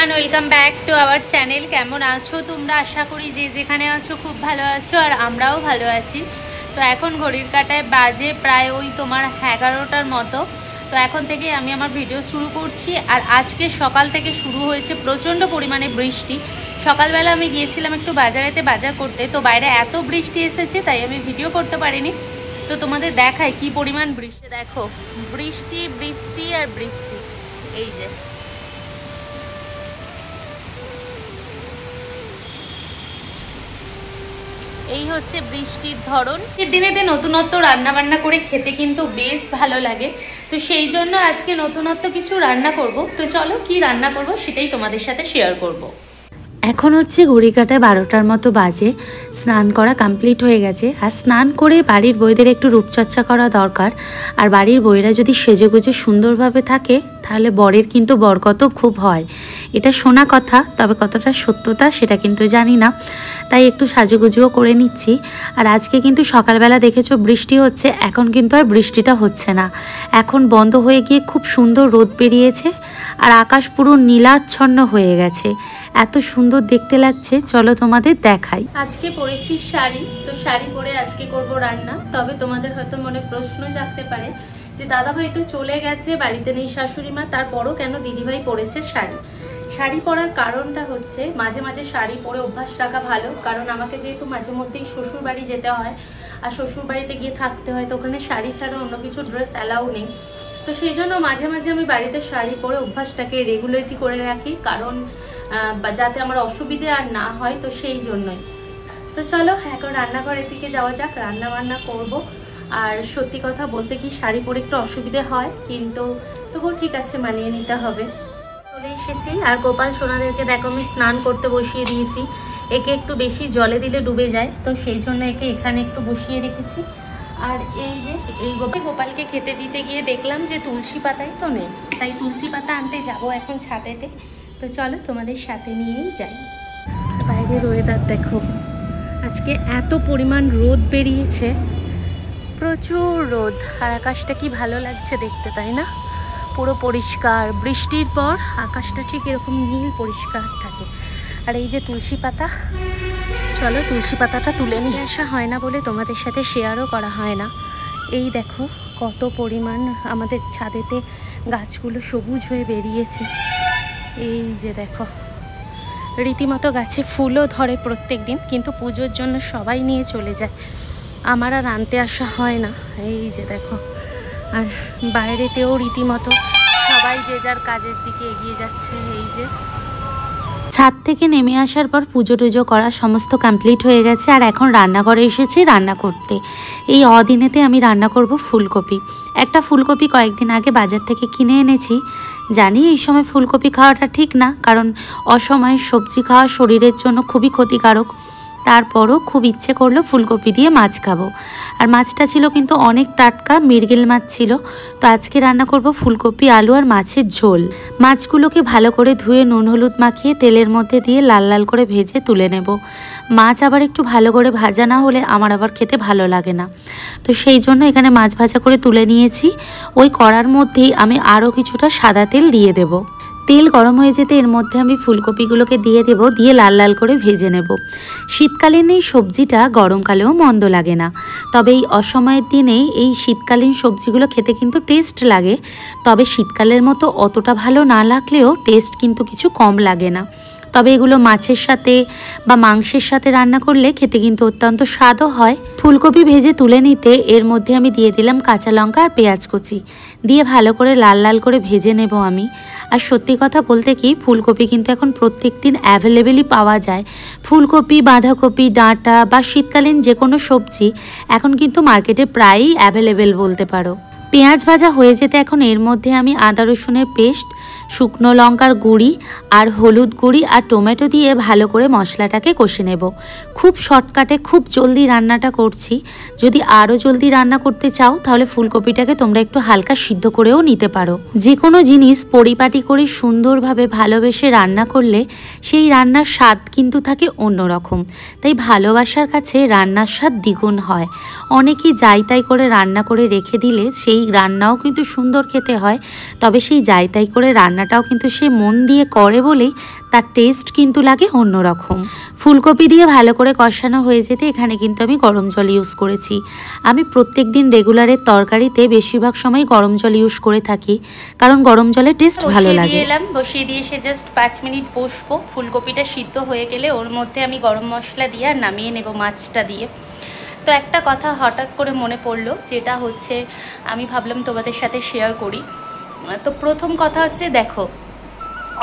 Everyone, welcome back to our channel. কেমন আছো তোমরা? আশা করি যে যেখানে আছো খুব ভালো আছো, আর আমরাও ভালো আছি। তো এখন ঘড়ির কাঁটায় বাজে প্রায় ওই তোমার 11টার মতো। তো এখন থেকে আমি আমার ভিডিও শুরু করছি। আর আজকে সকাল থেকে শুরু হয়েছে প্রচণ্ড পরিমাণে বৃষ্টি। সকালবেলা আমি গিয়েছিলাম একটু বাজারেতে বাজার করতে, তো বাইরে এত বৃষ্টি এসেছে তাই আমি ভিডিও করতে পারিনি। তো তোমাদের দেখায় কি পরিমাণ বৃষ্টি। দেখো, বৃষ্টি বৃষ্টি আর বৃষ্টি। এই যে এই হচ্ছে বৃষ্টির ধরন। দিনেতে নতুনত্ব রান্না বান্না করে খেতে কিন্তু বেশ ভালো লাগে। তো সেই জন্য আজকে নতুনত্ব কিছু রান্না করব। তো চলো কি রান্না করব সেটাই তোমাদের সাথে শেয়ার করব। এখন হচ্ছে ঘড়ি কাঁটায় 12টার মতো বাজে। স্নান করা কমপ্লিট হয়ে গেছে। আর স্নান করে বাড়ির বউদের একটু রূপচর্চা করা দরকার। আর বাড়ির বউয়েরা যদি সেজেগুজে সুন্দরভাবে থাকে তাহলে বরের কিন্তু বরকত খুব হয়। এটা শোনা কথা, তবে কতটা সত্যতা সেটা কিন্তু জানি না। তাই একটু সাজুগুজুও করে নিচ্ছি। আর আজকে কিন্তু সকালবেলা দেখেছো বৃষ্টি হচ্ছে, এখন কিন্তু আর বৃষ্টিটা হচ্ছে না। এখন বন্ধ হয়ে গিয়ে খুব সুন্দর রোদ বেরিয়েছে। আর আকাশ পুরো নীলাচ্ছন্ন হয়ে গেছে। এত সুন্দর দেখতে লাগছে, চলো তোমাদের দেখাই। আজকে পরেছি শাড়ি। তো শাড়ি পরে আজকে করব রান্না। তবে তোমাদের হয়তো মনে প্রশ্ন জাগতে পারে যে দাদাভাই তো চলে গেছে, বাড়িতে নেই শাশুড়ি মা, তারপরও কেন দিদিভাই পরেছে শাড়ি। শাড়ি পরার কারণটা হচ্ছে মাঝে মাঝে শাড়ি পরে অভ্যাস রাখা ভালো। কারণ আমাকে যেহেতু মাঝে মধ্যেই শ্বশুর বাড়ি যেতে হয়, আর শ্বশুর বাড়িতে গিয়ে থাকতে হয়, তো ওখানে শাড়ি ছাড়া অন্য কিছু ড্রেস অ্যালাউ নেই। তো সেই জন্য মাঝে মাঝে আমি বাড়িতে শাড়ি পরে অভ্যাসটাকে রেগুলারিটি করে রাখি, কারণ যাতে আমার অসুবিধে আর না হয়। তো সেই জন্যই। তো চলো এখন রান্নাঘরের দিকে যাওয়া যাক, রান্না বান্না করব। আর সত্যি কথা বলতে কি শাড়ি পরে একটু অসুবিধে হয়, কিন্তু তবুও ঠিক আছে, মানিয়ে নিতে হবে। চলে এসেছি। আর গোপাল সোনাদেরকে দেখো আমি স্নান করতে বসিয়ে দিয়েছি। একে একটু বেশি জলে দিলে ডুবে যায়, তো সেই জন্য একে এখানে একটু বসিয়ে রেখেছি। আর এই যে এই গোপালকে খেতে দিতে গিয়ে দেখলাম যে তুলসী পাতাই তো নেই, তাই তুলসী পাতা আনতে যাব এখন ছাদেতে। তো চলো তোমাদের সাথে নিয়েই যাই। বাইরের ওয়েদার দেখো, আজকে এত পরিমাণ রোদ বেরিয়েছে, প্রচুর রোদ। আর আকাশটা কি ভালো লাগছে দেখতে, তাই না? পুরো পরিষ্কার। বৃষ্টির পর আকাশটা ঠিক এরকম নীল পরিষ্কার থাকে। আর এই যে তুলসী পাতা, চলো তুলসী পাতাটা তুলে নিয়ে আসা হয় না বলে তোমাদের সাথে শেয়ারও করা হয় না। এই দেখো কত পরিমাণ আমাদের ছাদেতে গাছগুলো সবুজ হয়ে বেরিয়েছে। এই যে দেখো, রীতিমতো গাছে ফুলও ধরে প্রত্যেক দিন, কিন্তু পুজোর জন্য সবাই নিয়ে চলে যায়, আমার আর আনতে আসা হয় না। এই যে দেখো, আর বাইরেতেও রীতিমতো সবাই যে যার কাজের দিকে এগিয়ে যাচ্ছে। এই যে ছাদ থেকে নেমে আসার পর পুজো টুজো করা সমস্ত কমপ্লিট হয়ে গেছে। আর এখন রান্নাঘরে এসেছি রান্না করতে। এই অদিনেতে আমি রান্না করব ফুলকপি। একটা ফুলকপি কয়েকদিন আগে বাজার থেকে কিনে এনেছি। জানি এই সময় ফুলকপি খাওয়াটা ঠিক না, কারণ অসময়ে সবজি খাওয়া শরীরের জন্য খুবই ক্ষতিকারক। তারপরও খুব ইচ্ছে করলো ফুলকপি দিয়ে মাছ খাবো। আর মাছটা ছিল কিন্তু অনেক টাটকা মৃগেল মাছ ছিল। তো আজকে রান্না করব ফুলকপি, আলু আর মাছের ঝোল। মাছগুলোকে ভালো করে ধুয়ে নুন হলুদ মাখিয়ে তেলের মধ্যে দিয়ে লাল লাল করে ভেজে তুলে নেব। মাছ আবার একটু ভালো করে ভাজা না হলে আমার আবার খেতে ভালো লাগে না। তো সেই জন্য এখানে মাছ ভাজা করে তুলে নিয়েছি। ওই কড়ার মধ্যেই আমি আরও কিছুটা সাদা তেল দিয়ে দেব। তেল গরম হয়ে যেতে এর মধ্যে আমি ফুলকপিগুলোকে দিয়ে দেব, দিয়ে লাল লাল করে ভেজে নেব। শীতকালীন এই সবজিটা গরমকালেও মন্দ লাগে না। তবে এই অসময়ের দিনে এই শীতকালীন সবজিগুলো খেতে কিন্তু টেস্ট লাগে। তবে শীতকালের মতো অতটা ভালো না লাগলেও টেস্ট কিন্তু কিছু কম লাগে না। তবে এগুলো মাছের সাথে বা মাংসের সাথে রান্না করলে খেতে কিন্তু অত্যন্ত স্বাদও হয়। ফুলকপি ভেজে তুলে নিতে এর মধ্যে আমি দিয়ে দিলাম কাঁচা লঙ্কা আর পেঁয়াজ কুচি, দিয়ে ভালো করে লাল লাল করে ভেজে নেব আমি। আর সত্যি কথা বলতে কি, ফুলকপি কিন্তু এখন প্রত্যেক দিন অ্যাভেলেবেলই পাওয়া যায়। ফুলকপি, বাঁধাকপি, ডাঁটা বা শীতকালীন যে কোনো সবজি এখন কিন্তু মার্কেটে প্রায়ই অ্যাভেলেবেল বলতে পারো। পেঁয়াজ ভাজা হয়ে যেতে এখন এর মধ্যে আমি আদা রসুনের পেস্ট, শুকনো লঙ্কার গুঁড়ি আর হলুদ গুঁড়ি আর টমেটো দিয়ে ভালো করে মশলাটাকে কষে নেব। খুব শর্টকাটে খুব জলদি রান্নাটা করছি। যদি আরও জলদি রান্না করতে চাও তাহলে ফুলকপিটাকে তোমরা একটু হালকা সিদ্ধ করেও নিতে পারো। যে কোনো জিনিস পরিপাটি করে সুন্দরভাবে ভালোবেসে রান্না করলে সেই রান্নার স্বাদ কিন্তু থাকে অন্যরকম। তাই ভালোবাসার কাছে রান্নার স্বাদ দ্বিগুণ হয়। অনেকেই যাই তাই করে রান্না করে রেখে দিলে সেই রান্নাও কিন্তু সুন্দর খেতে হয়, তবে সেই যাই তাই করে রান্নাটাও কিন্তু সে মন দিয়ে করে বলেই তার টেস্ট কিন্তু লাগে অন্যরকম। ফুলকপি দিয়ে ভালো করে কষানো হয়ে যেতে এখানে কিন্তু আমি গরম জল ইউজ করেছি। আমি প্রত্যেক দিন রেগুলারের তরকারিতে বেশিরভাগ সময় গরম জল ইউজ করে থাকি, কারণ গরম জলের টেস্ট ভালো লাগে। বসিয়ে দিয়ে সে জাস্ট 5 মিনিট বসবো। ফুলকপিটা সিদ্ধ হয়ে গেলে ওর মধ্যে আমি গরম মশলা দিয়ে আর নামিয়ে নেব মাছটা দিয়ে। তো একটা কথা হঠাৎ করে মনে পড়লো, যেটা হচ্ছে আমি ভাবলাম তোমাদের সাথে শেয়ার করি। তো প্রথম কথা হচ্ছে, দেখো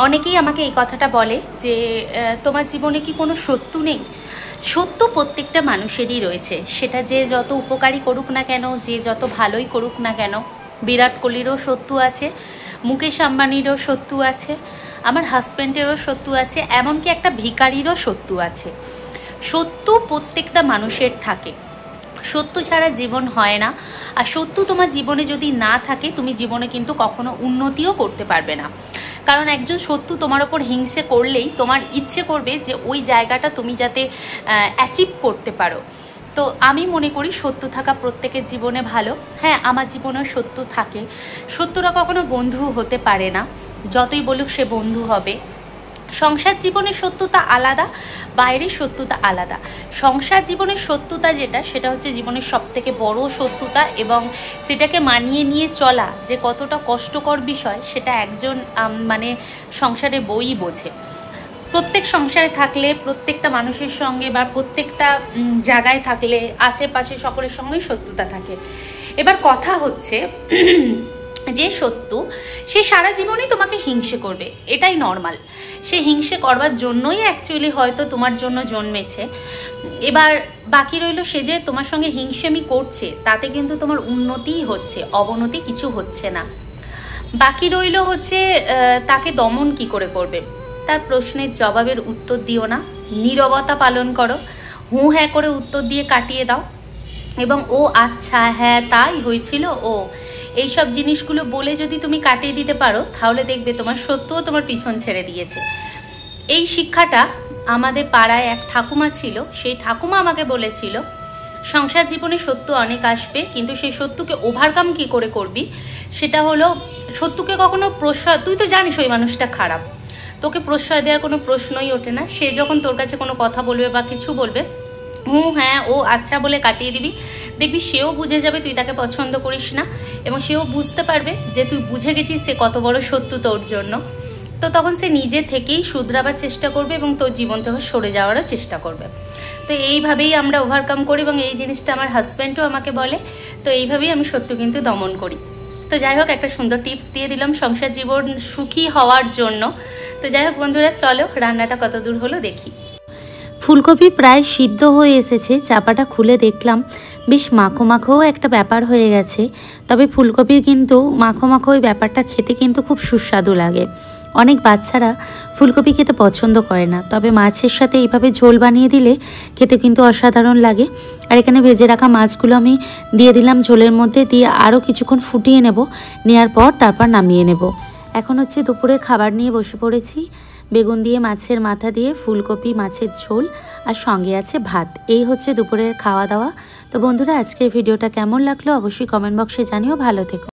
অনেকেই আমাকে এই কথাটা বলে যে তোমার জীবনে কি কোনো শত্রু নেই? সত্য প্রত্যেকটা মানুষেরই রয়েছে, সেটা যে যত উপকারী করুক না কেন, যে যত ভালোই করুক না কেন। বিরাট কোহলিরও শত্রু আছে, মুকেশ আম্বানিরও শত্রু আছে, আমার হাজব্যান্ডেরও শত্রু আছে, এমনকি একটা ভিখারিরও শত্রু আছে। শত্রু প্রত্যেকটা মানুষের থাকে, শত্রু ছাড়া জীবন হয় না। আর শত্রু তোমার জীবনে যদি না থাকে, তুমি জীবনে কিন্তু কখনো উন্নতিও করতে পারবে না। কারণ একজন শত্রু তোমার ওপর হিংসে করলেই তোমার ইচ্ছে করবে যে ওই জায়গাটা তুমি যাতে অ্যাচিভ করতে পারো। তো আমি মনে করি শত্রু থাকা প্রত্যেকের জীবনে ভালো। হ্যাঁ, আমার জীবনেও শত্রু থাকে। শত্রুরা কখনো বন্ধু হতে পারে না, যতই বলুক সে বন্ধু হবে। সংসার জীবনের শত্রুতা আলাদা, বাইরের শত্রুতা আলাদা। সংসার জীবনের শত্রুতা যেটা, সেটা হচ্ছে জীবনের সব থেকে বড় শত্রুতা, এবং সেটাকে মানিয়ে নিয়ে চলা যে কতটা কষ্টকর বিষয়, সেটা একজন মানে সংসারে বই বোঝে। প্রত্যেক সংসারে থাকলে, প্রত্যেকটা মানুষের সঙ্গে বা প্রত্যেকটা জায়গায় থাকলে আশেপাশে সকলের সঙ্গেই শত্রুতা থাকে। এবার কথা হচ্ছে যে শত্রু সে সারা জীবনই তোমাকে হিংসে করবে, এটাই নর্মাল। সে হিংসে করবার জন্যই অ্যাকচুয়ালি হয়তো তোমার জন্য জন্মেছে। এবার বাকি রইল সে যে তোমার সঙ্গে হিংসেমি করছে, তাতে কিন্তু তোমার উন্নতিই হচ্ছে, অবনতি কিছু হচ্ছে না। বাকি রইল হচ্ছে তাকে দমন কি করে করবে। তার প্রশ্নের জবাবের উত্তর দিও না, নীরবতা পালন করো, হুঁ হ্যাঁ করে উত্তর দিয়ে কাটিয়ে দাও, এবং ও আচ্ছা হ্যাঁ তাই হয়েছিল, ও এইসব জিনিসগুলো বলে যদি তুমি কাটিয়ে দিতে পারো, তাহলে দেখবে তোমার শত্রুও তোমার পিছন ছেড়ে দিয়েছে। এই শিক্ষাটা আমাদের পাড়ায় এক ঠাকুমা ছিল, সেই ঠাকুমা আমাকে বলেছিল সংসার জীবনে শত্রু অনেক আসবে, কিন্তু সেই শত্রুকে ওভারকাম কি করে করবি, সেটা হলো শত্রুকে কখনো প্রশ্রয়, তুই তো জানিস ওই মানুষটা খারাপ, তোকে প্রশ্রয় দেওয়ার কোনো প্রশ্নই ওঠে না। সে যখন তোর কাছে কোনো কথা বলবে বা কিছু বলবে, হুঁ হ্যাঁ ও আচ্ছা বলে কাটিয়ে দিবি। দেখবি সেও বুঝে যাবে তুই তাকে পছন্দ করিস না, এবং সেও বুঝতে পারবে যে তুই বুঝে গেছিস সে কত বড় শত্রু তোর জন্য। তো তখন সে নিজে থেকেই শুধরাবার চেষ্টা করবে এবং তোর জীবন থেকে সরে যাওয়ারও চেষ্টা করবে। তো এইভাবেই আমরা ওভারকাম করি, এবং এই জিনিসটা আমার হাজব্যান্ডও আমাকে বলে। তো এইভাবেই আমি শত্রু কিন্তু দমন করি। তো যাই হোক, একটা সুন্দর টিপস দিয়ে দিলাম সংসার জীবন সুখী হওয়ার জন্য। তো যাই হোক বন্ধুরা, চলো রান্নাটা কত দূর হলো দেখি। ফুলকপি প্রায় সিদ্ধ হয়ে এসেছে, চাপাটা খুলে দেখলাম বেশ মাখো মাখোও একটা ব্যাপার হয়ে গেছে। তবে ফুলকপির কিন্তু মাখো মাখো ওই ব্যাপারটা খেতে কিন্তু খুব সুস্বাদু লাগে। অনেক বাচ্চারা ফুলকপি খেতে পছন্দ করে না, তবে মাছের সাথে এইভাবে ঝোল বানিয়ে দিলে খেতে কিন্তু অসাধারণ লাগে। আর এখানে ভেজে রাখা মাছগুলো আমি দিয়ে দিলাম ঝোলের মধ্যে, দিয়ে আরও কিছুক্ষণ ফুটিয়ে নেব, নেওয়ার পর তারপর নামিয়ে নেব। এখন হচ্ছে দুপুরের খাবার নিয়ে বসে পড়েছি। বেগুন দিয়ে মাছের মাথা দিয়ে ফুলকপি মাছের ঝোল, আর সঙ্গে আছে ভাত। এই হচ্ছে দুপুরের খাওয়া দাওয়া। তো বন্ধুরা, আজকের ভিডিওটা কেমন লাগলো অবশ্যই কমেন্ট বক্সে জানিও। ভালো থেকো।